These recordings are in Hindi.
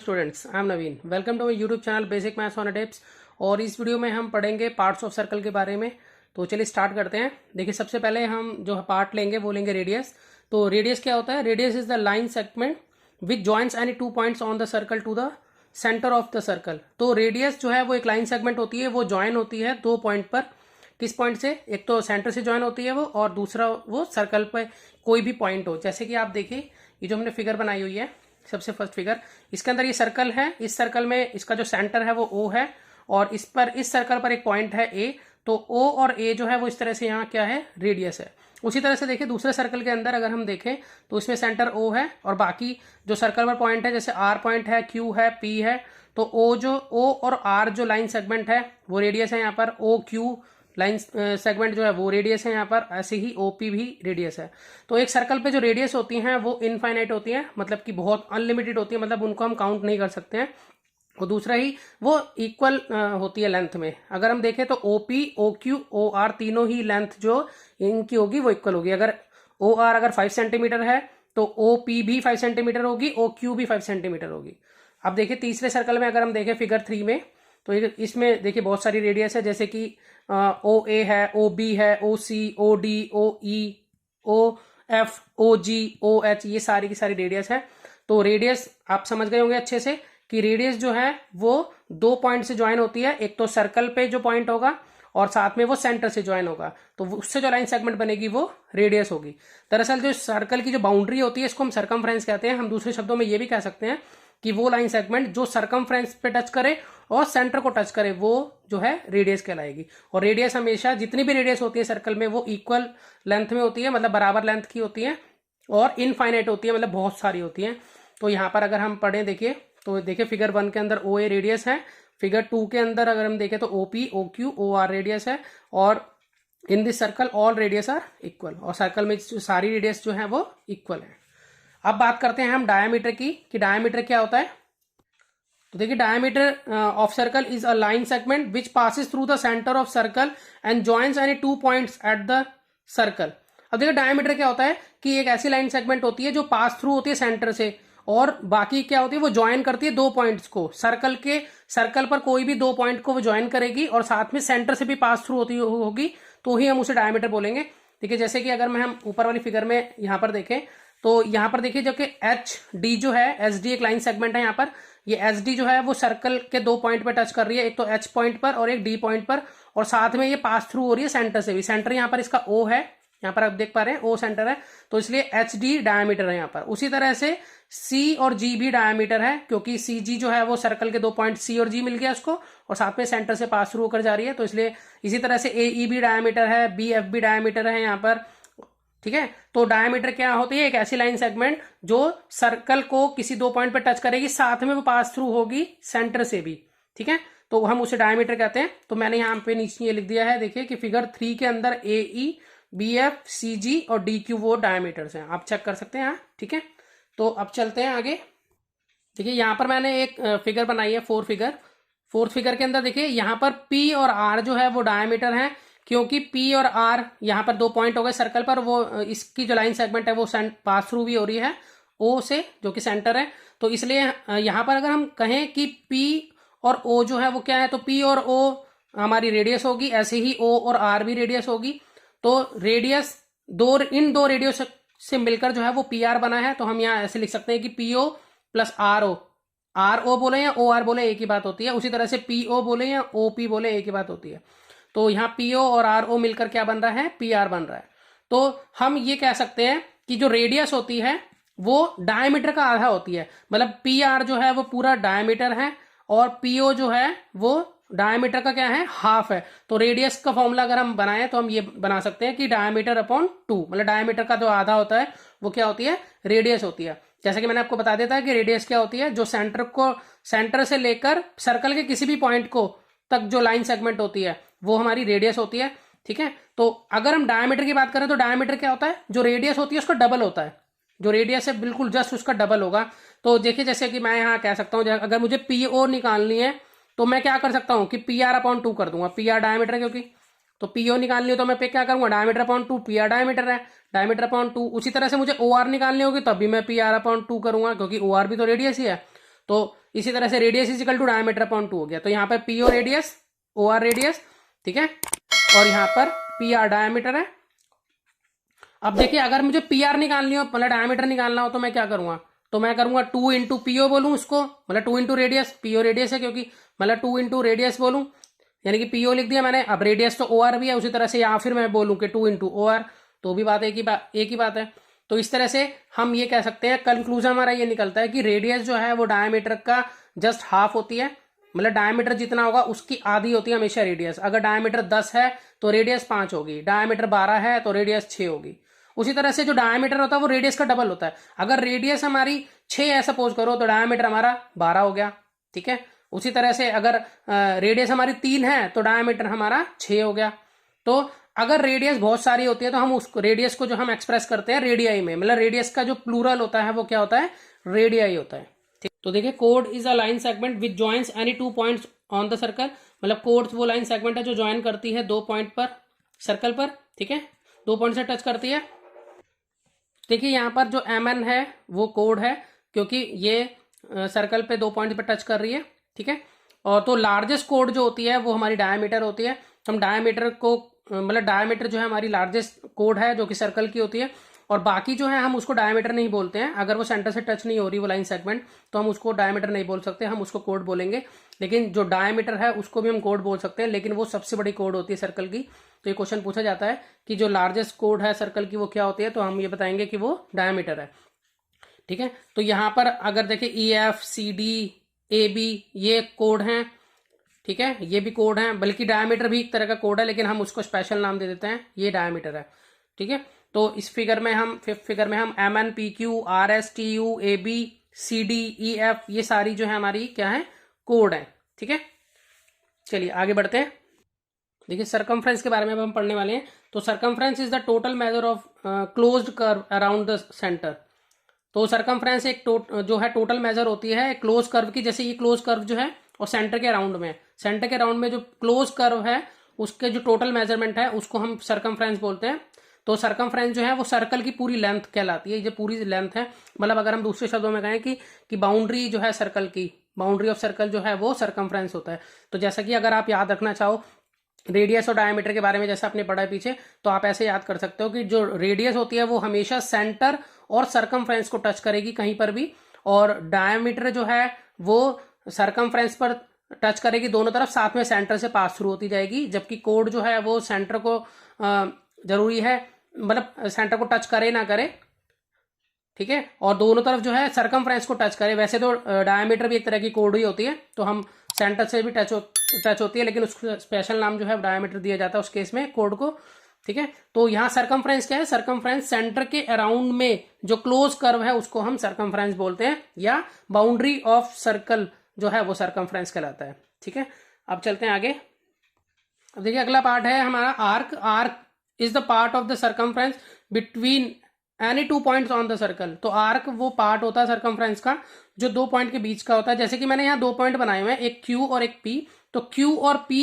Students, I am Naveen. Welcome to my YouTube channel basic maths on tips. और इस वीडियो में हम पढ़ेंगे पार्ट्स ऑफ सर्कल के बारे में। तो चलिए स्टार्ट करते हैं। देखिए, सबसे पहले हम जो पार्ट लेंगे वो लेंगे रेडियस। तो रेडियस क्या होता है? Radius is the line segment which joints any two points on the circle to the centre of the circle. तो रेडियस जो है वो एक लाइन सेगमेंट होती है, वो ज्वाइन होती है दो पॉइंट पर। किस पॉइंट से? एक तो सेंटर से ज्वाइन होती है वो, और दूसरा वो सर्कल पे कोई भी पॉइंट हो। जैसे कि आप देखिए, ये जो हमने फिगर बनाई हुई है, सबसे फर्स्ट फिगर, इसके अंदर ये सर्कल है। इस सर्कल में इसका जो सेंटर है वो O है, और इस सर्कल पर एक पॉइंट है A। तो O और A जो है वो इस तरह से यहाँ क्या है? रेडियस है। उसी तरह से देखिए, दूसरे सर्कल के अंदर अगर हम देखें तो इसमें सेंटर O है, और बाकी जो सर्कल पर पॉइंट है, जैसे R पॉइंट है, Q है, P है, तो O और R जो लाइन सेगमेंट है वो रेडियस है यहाँ पर। OQ लाइन सेगमेंट जो है वो रेडियस है यहाँ पर। ऐसे ही OP भी रेडियस है। तो एक सर्कल पे जो रेडियस होती हैं वो इनफाइनाइट होती हैं, मतलब कि बहुत अनलिमिटेड होती है, मतलब उनको हम काउंट नहीं कर सकते हैं। और दूसरा ही वो इक्वल होती है लेंथ में। अगर हम देखें तो OP, OQ, OR तीनों ही लेंथ जो इनकी होगी वो इक्वल होगी। अगर OR अगर 5 सेंटीमीटर है तो OP भी 5 सेंटीमीटर होगी, OQ भी 5 सेंटीमीटर होगी। अब देखिए, तीसरे सर्कल में अगर हम देखें फिगर 3 में, तो इसमें देखिए बहुत सारी रेडियस है, जैसे कि OA है, OB है, OC, OD, OE, OF, OG, OH, ये सारी की सारी रेडियस है। तो रेडियस आप समझ गए होंगे अच्छे से कि रेडियस जो है वो दो पॉइंट से ज्वाइन होती है। एक तो सर्कल पे जो पॉइंट होगा, और साथ में वो सेंटर से ज्वाइन होगा, तो उससे जो लाइन सेगमेंट बनेगी वो रेडियस होगी। दरअसल जो सर्कल की जो बाउंड्री होती है, इसको हम सर्कमफ्रेंस कहते हैं। हम दूसरे शब्दों में ये भी कह सकते हैं कि वो लाइन सेगमेंट जो सर्कमफ्रेंस पे टच करे और सेंटर को टच करे, वो जो है रेडियस कहलाएगी। और रेडियस हमेशा, जितनी भी रेडियस होती है सर्कल में, वो इक्वल लेंथ में होती है, मतलब बराबर लेंथ की होती है, और इनफाइनाइट होती है, मतलब बहुत सारी होती है। तो यहाँ पर अगर हम पढ़ें, देखिए, तो देखिए फिगर 1 के अंदर OA रेडियस है, फिगर 2 के अंदर अगर हम देखें तो OP, OQ, OR रेडियस है, और in this circle all radius are equal. और सर्कल में सारी रेडियस जो है वो इक्वल है। अब बात करते हैं हम डायमीटर की, कि डायमीटर क्या होता है। तो देखिए, diameter of circle is a line segment which passes through the centre of circle and joins any two points at the circle. अब देखिए, डायमीटर क्या होता है कि एक ऐसी लाइन सेगमेंट होती है जो पास थ्रू होती है सेंटर से, और बाकी क्या होती है, वो ज्वाइन करती है दो पॉइंट्स को। सर्कल पर कोई भी दो पॉइंट को वो ज्वाइन करेगी, और साथ में सेंटर से भी पास थ्रू होती होगी, तो ही हम उसे डायमीटर बोलेंगे। देखिए, जैसे कि अगर हम ऊपर वाली फिगर में यहाँ पर देखें, तो यहाँ पर देखिए, जो कि HD जो है, SD एक लाइन सेगमेंट है यहाँ पर। ये SD जो है वो सर्कल के दो पॉइंट पर टच कर रही है, एक तो H पॉइंट पर और एक D पॉइंट पर, और साथ में ये पास थ्रू हो रही है सेंटर से भी। सेंटर यहाँ पर इसका O है, यहाँ पर आप देख पा रहे हैं O सेंटर है, तो इसलिए HD डायमीटर है यहाँ पर। उसी तरह से C और G भी डायमीटर है, क्योंकि CG जो है वो सर्कल के दो पॉइंट C और G मिल गया उसको, और साथ में सेंटर से पास थ्रू होकर जा रही है, तो इसलिए इसी तरह से AE भी डायमीटर है, BF भी डायमीटर है यहाँ पर। ठीक है, तो डायमीटर क्या होती है? एक ऐसी लाइन सेगमेंट जो सर्कल को किसी दो पॉइंट पर टच करेगी, साथ में वो पास थ्रू होगी सेंटर से भी। ठीक है, तो हम उसे डायमीटर कहते हैं। तो मैंने यहाँ पे नीचे ये लिख दिया है, देखिए कि फिगर 3 के अंदर AE, BF, CG और DQ वो डायमीटर्स हैं, आप चेक कर सकते हैं यहाँ। ठीक है, तो अब चलते हैं आगे। देखिए, यहाँ पर मैंने एक फिगर बनाई है, फोर्थ फिगर के अंदर देखिए, यहाँ पर P और R जो है वो डायमीटर है, क्योंकि P और R यहाँ पर दो पॉइंट हो गए सर्कल पर, वो इसकी जो लाइन सेगमेंट है वो पास थ्रू भी हो रही है O से, जो कि सेंटर है। तो इसलिए यहाँ पर अगर हम कहें कि P और O जो है वो क्या है, तो P और O हमारी रेडियस होगी, ऐसे ही O और R भी रेडियस होगी। तो रेडियस इन दो रेडियस से मिलकर जो है वो PR बना है। तो हम यहाँ ऐसे लिख सकते हैं कि PO प्लस RO, RO बोले या OR बोले एक ही बात होती है। उसी तरह से PO बोले या OP बोले एक ही बात होती है। तो यहाँ PO और RO मिलकर क्या बन रहा है? PR बन रहा है। तो हम ये कह सकते हैं कि जो रेडियस होती है वो डायमीटर का आधा होती है, मतलब PR जो है वो पूरा डायमीटर है, और PO जो है वो डायमीटर का क्या है? हाफ है। तो रेडियस का फॉर्मूला अगर हम बनाएं तो हम ये बना सकते हैं कि डायमीटर अपॉन 2, मतलब डायमीटर का जो आधा होता है वो क्या होती है? रेडियस होती है। जैसे कि मैंने आपको बता देता है कि रेडियस क्या होती है, जो सेंटर से लेकर सर्कल के किसी भी पॉइंट को तक जो लाइन सेगमेंट होती है वो हमारी रेडियस होती है। ठीक है, तो अगर हम डायमीटर की बात करें तो डायमीटर क्या होता है? जो रेडियस होती है उसका डबल होता है, जो रेडियस है बिल्कुल जस्ट उसका डबल होगा। तो देखिए, जैसे कि मैं यहाँ कह सकता हूँ, अगर मुझे PO निकालनी है तो मैं क्या कर सकता हूँ कि PR अपॉन 2 कर दूंगा। PR डायमीटर है, क्योंकि तो PO निकालनी हो तो मैं क्या करूंगा? डायमीटर अपॉन 2, PR डायमीटर है, डायमीटर अपॉन 2। उसी तरह से मुझे OR निकालनी होगी तब भी मैं PR अपॉन 2 करूंगा, क्योंकि OR भी तो रेडियस ही है। तो इसी तरह से radius is equal to diameter upon 2 हो गया। तो यहाँ पर PO radius, O R radius, ठीक है, और यहाँ पर पी आर डायमीटर है। अब देखिए अगर मुझे पी आर निकालनी हो, मतलब डायमीटर निकालना हो, तो मैं क्या करूंगा, तो मैं करूंगा 2 इंटू पीओ बोलूं उसको, मतलब 2 इंटू रेडियस, पीओ रेडियस है क्योंकि, मतलब 2 इंटू रेडियस बोलूं, यानी कि पीओ लिख दिया मैंने। अब रेडियस तो ओ आर भी है, उसी तरह से या फिर मैं बोलूं कि 2 इंटू ओ आर, तो भी बात एक ही बात है। तो इस तरह से हम ये कह सकते हैं, कंक्लूजन हमारा ये निकलता है कि रेडियस जो है वो डायमीटर का जस्ट हाफ होती है, मतलब डायमीटर जितना होगा उसकी आधी होती है हमेशा रेडियस। अगर डायमीटर 10 है तो रेडियस 5 होगी, डायमीटर 12 है तो रेडियस 6 होगी। उसी तरह से जो डायमीटर होता है वो रेडियस का डबल होता है। अगर रेडियस हमारी 6 है सपोज करो, तो डायमीटर हमारा 12 हो गया, ठीक है। उसी तरह से अगर रेडियस हमारी 3 है तो डायमीटर हमारा 6 हो गया। तो अगर रेडियस बहुत सारी होती है तो हम उसको, रेडियस को जो हम एक्सप्रेस करते हैं रेडियाई में, मतलब रेडियस का जो प्लूरल होता है वो क्या होता है, रेडियाई होता है, ठीक। तो देखिए code is a line segment which joins any 2 points on the circle, मतलब कोड वो लाइन सेगमेंट है जो ज्वाइन करती है 2 पॉइंट पर सर्कल पर, ठीक है, 2 पॉइंट से टच करती है। देखिए यहाँ पर जो एम एन है वो कोड है, क्योंकि ये सर्कल पे 2 पॉइंट पे टच कर रही है, ठीक है। और तो लार्जेस्ट कोड जो होती है वो हमारी डायमीटर होती है। हम डायमीटर को, मतलब डायमीटर जो है हमारी लार्जेस्ट कोड है जो कि सर्कल की होती है, और बाकी जो है हम उसको डायमीटर नहीं बोलते हैं। अगर वो सेंटर से टच नहीं हो रही वो लाइन सेगमेंट, तो हम उसको डायमीटर नहीं बोल सकते, हम उसको कोड बोलेंगे। लेकिन जो डायमीटर है उसको भी हम कोड बोल सकते हैं, लेकिन वो सबसे बड़ी कोड होती है सर्कल की। तो ये क्वेश्चन पूछा जाता है कि जो लार्जेस्ट कोड है सर्कल की वो क्या होती है, तो हम ये बताएंगे कि वो डायमीटर है, ठीक है। तो यहाँ पर अगर देखें E F C D A B ये कोड हैं, ठीक है, ये भी कोड हैं, बल्कि डायमीटर भी एक तरह का कोड है, लेकिन हम उसको स्पेशल नाम दे देते हैं, ये डायमीटर है, ठीक है। तो इस फिगर में हम, फिफ्थ फिगर में हम M N P Q R S T U A B C D E F ये सारी जो है हमारी क्या है, कोड है, ठीक है। चलिए आगे बढ़ते हैं। देखिए सरकमफ्रेंस के बारे में अब हम पढ़ने वाले हैं। तो circumference is the total measure of closed curve around the centre. तो सरकमफ्रेंस एक जो है टोटल मेजर होती है क्लोज कर्व की। जैसे ये क्लोज कर्व जो है और सेंटर के अराउंड में, सेंटर के अराउंड में जो क्लोज कर्व है उसके जो टोटल मेजरमेंट है उसको हम सरकमफ्रेंस बोलते हैं। तो सरकमफ्रेंस जो है वो सर्कल की पूरी लेंथ कहलाती है, ये पूरी लेंथ है। मतलब अगर हम दूसरे शब्दों में कहें कि बाउंड्री जो है सर्कल की, बाउंड्री ऑफ सर्कल जो है वो सरकमफ्रेंस होता है। तो जैसा कि अगर आप याद रखना चाहो रेडियस और डायमीटर के बारे में, जैसा आपने पढ़ा है पीछे, तो आप ऐसे याद कर सकते हो कि जो रेडियस होती है वो हमेशा सेंटर और सरकमफ्रेंस को टच करेगी कहीं पर भी, और डायमीटर जो है वो सरकमफ्रेंस पर टच करेगी दोनों तरफ, साथ में सेंटर से पास थ्रू होती जाएगी। जबकि कोड जो है वो सेंटर को जरूरी है, मतलब सेंटर को टच करे ना करे, ठीक है, और दोनों तरफ जो है सरकमफ्रेंस को टच करे। वैसे तो डायमीटर भी एक तरह की कोड ही होती है, तो हम सेंटर से भी टच होती है, लेकिन उसको स्पेशल नाम जो है डायमीटर दिया जाता है उस केस में कोड को, ठीक है। तो यहाँ सरकमफ्रेंस क्या है, सरकमफ्रेंस सेंटर के अराउंड में जो क्लोज कर्व है उसको हम सरकमफ्रेंस बोलते हैं, या बाउंड्री ऑफ सर्कल जो है वो सरकमफ्रेंस कहलाता है, ठीक है। अब चलते हैं आगे। अब देखिए अगला पार्ट है हमारा arc. Arc is the part of the circumference between any 2 points on the circle. तो आर्क वो पार्ट होता है सरकमफ्रेंस का जो 2 पॉइंट के बीच का होता है। जैसे कि मैंने यहाँ 2 पॉइंट बनाए हुए हैं, एक क्यू और एक पी। तो क्यू और पी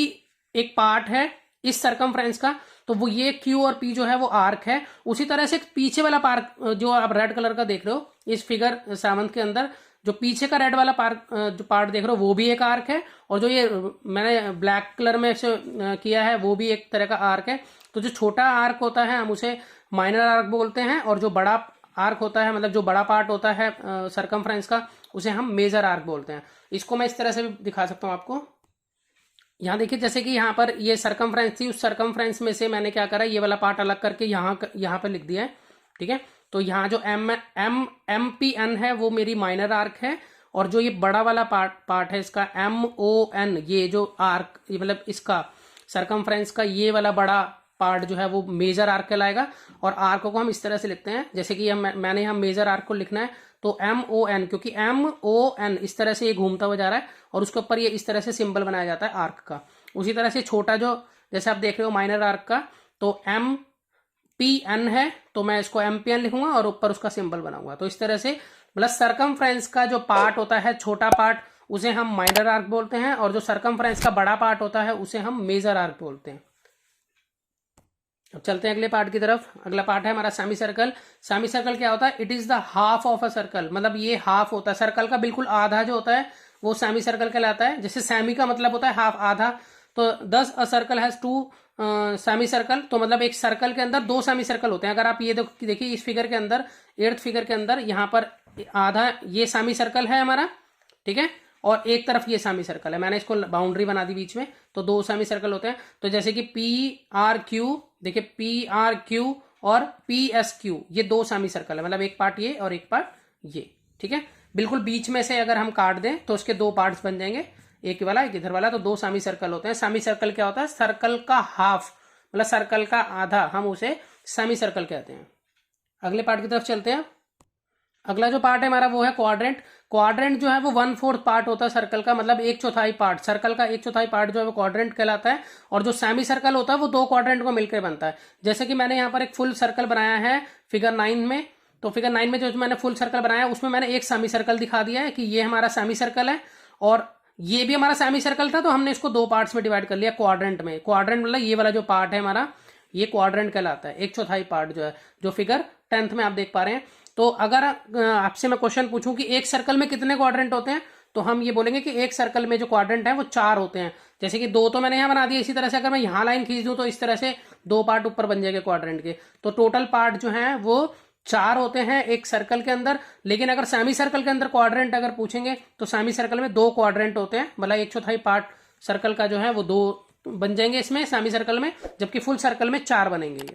एक पार्ट है इस सरकमफ्रेंस का, तो वो ये क्यू और पी जो है वो आर्क है। उसी तरह से पीछे वाला पार्क जो आप रेड कलर का देख रहे हो इस फिगर 7 के अंदर, जो पीछे का रेड वाला जो पार्ट देख रहे हो वो भी एक आर्क है, और जो ये मैंने ब्लैक कलर में से किया है वो भी एक तरह का आर्क है। तो जो छोटा आर्क होता है हम उसे माइनर आर्क बोलते हैं, और जो बड़ा आर्क होता है, मतलब जो बड़ा पार्ट होता है सरकमफ्रेंस का, उसे हम मेजर आर्क बोलते हैं। इसको मैं इस तरह से भी दिखा सकता हूँ आपको। यहाँ देखिए जैसे कि यहाँ पर ये सरकमफ्रेंस थी, उस सरकमफ्रेंस में से मैंने क्या करा, ये वाला पार्ट अलग करके यहाँ पर लिख दिया है, ठीक है। तो यहाँ जो एम पी एन है वो मेरी माइनर आर्क है, और जो ये बड़ा वाला पार्ट है इसका एम ओ एन, ये जो आर्क, मतलब इसका सरकमफ्रेंस का ये वाला बड़ा पार्ट जो है वो मेजर आर्क कहलाएगा। और आर्क को हम इस तरह से लिखते हैं, जैसे कि मैंने यहाँ मेजर आर्क को लिखना है तो एम ओ एन, क्योंकि एम ओ एन इस तरह से ये घूमता हुआ जा रहा है और उसके ऊपर ये इस तरह से सिंबल बनाया जाता है आर्क का। उसी तरह से छोटा जो जैसे आप देख रहे हो माइनर आर्क का, तो एम पी एन है तो मैं इसको एम पी एन लिखूंगा और ऊपर उसका सिंबल बनाऊंगा। तो इस तरह से मतलब सरकमफ्रेंस का जो पार्ट होता है छोटा पार्ट उसे हम माइनर आर्क बोलते हैं, और जो सरकमफ्रेंस का बड़ा पार्ट होता है उसे हम मेजर आर्क बोलते हैं। अब चलते हैं अगले पार्ट की तरफ। अगला पार्ट है हमारा सेमी सर्कल। सेमी सर्कल क्या होता है, it is the half of a circle, मतलब ये हाफ होता है सर्कल का, बिल्कुल आधा जो होता है वो सेमी सर्कल कहलाता है। जैसे सेमी का मतलब होता है हाफ, आधा, तो 10 a circle has 2 semi circle, तो मतलब एक सर्कल के अंदर 2 सेमी सर्कल होते हैं। अगर आप ये देखिए इस फिगर के अंदर, 8th फिगर के अंदर, यहाँ पर आधा ये सेमी सर्कल है हमारा, ठीक है, और एक तरफ ये सेमी सर्कल है। मैंने इसको बाउंड्री बना दी बीच में, तो 2 सेमी सर्कल होते हैं। तो जैसे कि PRQ, देखिए PRQ और PSQ, ये 2 सेमी सर्कल है, मतलब एक पार्ट ये और एक पार्ट ये, ठीक है। बिल्कुल बीच में से अगर हम काट दें तो उसके 2 पार्ट्स बन जाएंगे, एक वाला एक इधर वाला, तो 2 सेमी सर्कल होते हैं। सेमी सर्कल क्या होता है? सर्कल का हाफ, मतलब सर्कल का आधा, हम उसे सेमी सर्कल कहते हैं। अगले पार्ट की तरफ चलते हैं। अगला जो पार्ट है हमारा वो है क्वाड्रेंट। क्वाड्रेंट जो है वो 1/4 पार्ट होता है सर्कल का, मतलब 1/4 पार्ट, सर्कल का 1/4 पार्ट जो है वो क्वाड्रेंट कहलाता है। और जो सेमी सर्कल होता है वो 2 क्वाड्रेंट को मिलकर बनता है। जैसे कि मैंने यहाँ पर एक फुल सर्कल बनाया है फिगर 9 में, तो फिगर 9 में जो मैंने फुल सर्कल बनाया है उसमें मैंने एक सेमी सर्कल दिखा दिया है कि ये हमारा सेमी सर्कल है, और ये भी हमारा सेमी सर्कल था, तो हमने इसको 2 पार्ट्स में डिवाइड कर लिया क्वाड्रेंट में। क्वाड्रेंट मतलब ये वाला जो पार्ट है हमारा, ये क्वाड्रेंट कहलाता है, 1/4 पार्ट जो है, जो फिगर 10th में आप देख पा रहे हैं। तो अगर आपसे मैं क्वेश्चन पूछूं कि एक सर्कल में कितने क्वाड्रेंट होते हैं, तो हम ये बोलेंगे कि एक सर्कल में जो क्वाड्रेंट है वो 4 होते हैं। जैसे कि 2 तो मैंने यहाँ बना दिया, इसी तरह से अगर मैं यहाँ लाइन खींच दूं तो इस तरह से 2 पार्ट ऊपर बन जाएंगे क्वाड्रेंट के। तो टोटल पार्ट जो है वो 4 होते हैं एक सर्कल के अंदर। लेकिन अगर सेमी सर्कल के अंदर क्वाड्रेंट अगर पूछेंगे तो सेमी सर्कल में 2 क्वाड्रेंट होते हैं, मतलब 1/4 पार्ट सर्कल का जो है वो 2 बन जाएंगे इसमें सेमी सर्कल में, जबकि फुल सर्कल में 4 बनेंगे।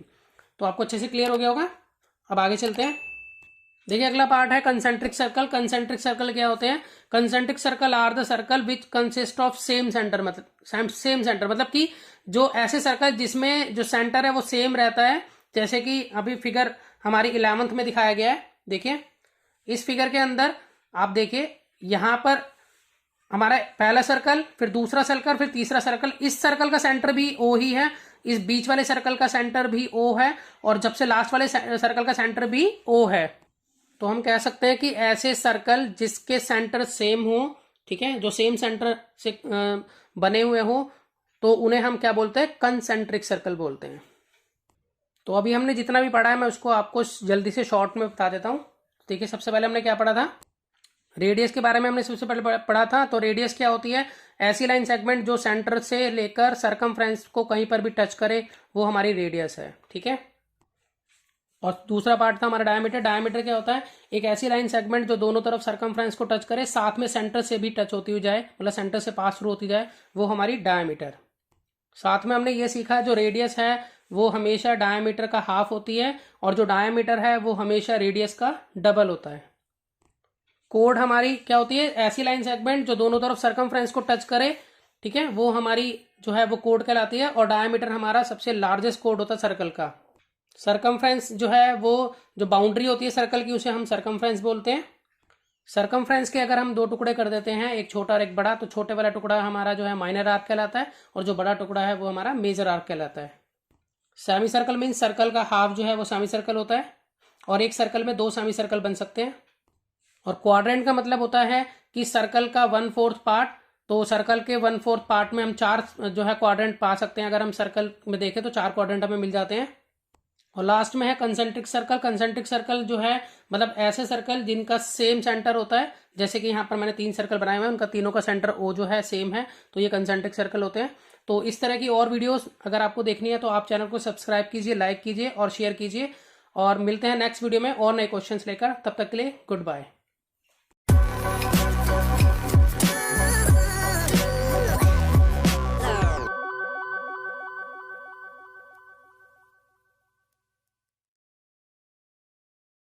तो आपको अच्छे से क्लियर हो गया होगा। अब आगे चलते हैं। देखिए अगला पार्ट है कंसेंट्रिक सर्कल। कंसेंट्रिक सर्कल क्या होते हैं? Concentric circle are the circle which consist of same centre, मतलब सेम सेंटर, मतलब कि जो ऐसे सर्कल जिसमें जो सेंटर है वो सेम रहता है। जैसे कि अभी फिगर हमारी 11th में दिखाया गया है। देखिए इस फिगर के अंदर आप देखिए, यहां पर हमारा पहला सर्कल, फिर दूसरा सर्कल, फिर तीसरा सर्कल। इस सर्कल का सेंटर भी ओ ही है, इस बीच वाले सर्कल का सेंटर भी ओ है, और जब से लास्ट वाले सर्कल का सेंटर भी ओ है। तो हम कह सकते हैं कि ऐसे सर्कल जिसके सेंटर सेम हो, ठीक है, जो सेम सेंटर से बने हुए हो, तो उन्हें हम क्या बोलते हैं? कंसेंट्रिक सर्कल बोलते हैं। तो अभी हमने जितना भी पढ़ा है मैं उसको आपको जल्दी से शॉर्ट में बता देता हूं। देखिए सबसे पहले हमने क्या पढ़ा था? रेडियस के बारे में हमने सबसे पहले पढ़ा था। तो रेडियस क्या होती है? ऐसी लाइन सेगमेंट जो सेंटर से लेकर सरकमफ्रेंस को कहीं पर भी टच करे, वो हमारी रेडियस है, ठीक है। और दूसरा पार्ट था हमारा डायमीटर। डायमीटर क्या होता है? एक ऐसी लाइन सेगमेंट जो दोनों तरफ सरकमफ्रेंस को टच करे, साथ में सेंटर से भी टच होती हुई जाए, मतलब सेंटर से पास थ्रू होती जाए, वो हमारी डायमीटर। साथ में हमने ये सीखा जो रेडियस है वो हमेशा डायमीटर का हाफ होती है, और जो डायमीटर है वो हमेशा रेडियस का डबल होता है। कोड हमारी क्या होती है? ऐसी लाइन सेगमेंट जो दोनों तरफ सरकमफ्रेंस को टच करे, ठीक है, वो हमारी जो है वो कोड कहलाती है। और डायमीटर हमारा सबसे लार्जेस्ट कोड होता है सर्कल का। सरकमफ्रेंस जो है वो जो बाउंड्री होती है सर्कल की, उसे हम सरकमफ्रेंस बोलते हैं। सरकमफ्रेंस के अगर हम 2 टुकड़े कर देते हैं, एक छोटा और एक बड़ा, तो छोटे वाला टुकड़ा हमारा जो है माइनर आर्क कहलाता है, और जो बड़ा टुकड़ा है वो हमारा मेजर आर्क कहलाता है। सेमी सर्कल मीन्स सर्कल का हाफ जो है वो सेमी सर्कल होता है, और एक सर्कल में 2 सेमी सर्कल बन सकते हैं। और क्वाड्रेंट का मतलब होता है कि सर्कल का 1/4 पार्ट, तो सर्कल के 1/4 पार्ट में हम 4 जो है क्वाड्रेंट पा सकते हैं। अगर हम सर्कल में देखें तो 4 क्वाड्रेंट हमें मिल जाते हैं। और लास्ट में है कंसेंट्रिक सर्कल। कंसेंट्रिक सर्कल जो है मतलब ऐसे सर्कल जिनका सेम सेंटर होता है। जैसे कि यहाँ पर मैंने 3 सर्कल बनाए हुए हैं, उनका तीनों का सेंटर ओ जो है सेम है, तो ये कंसेंट्रिक सर्कल होते हैं। तो इस तरह की और वीडियोस अगर आपको देखनी है तो आप चैनल को सब्सक्राइब कीजिए, लाइक कीजिए और शेयर कीजिए। और मिलते हैं नेक्स्ट वीडियो में और नए क्वेश्चंस लेकर। तब तक के लिए गुड बाय।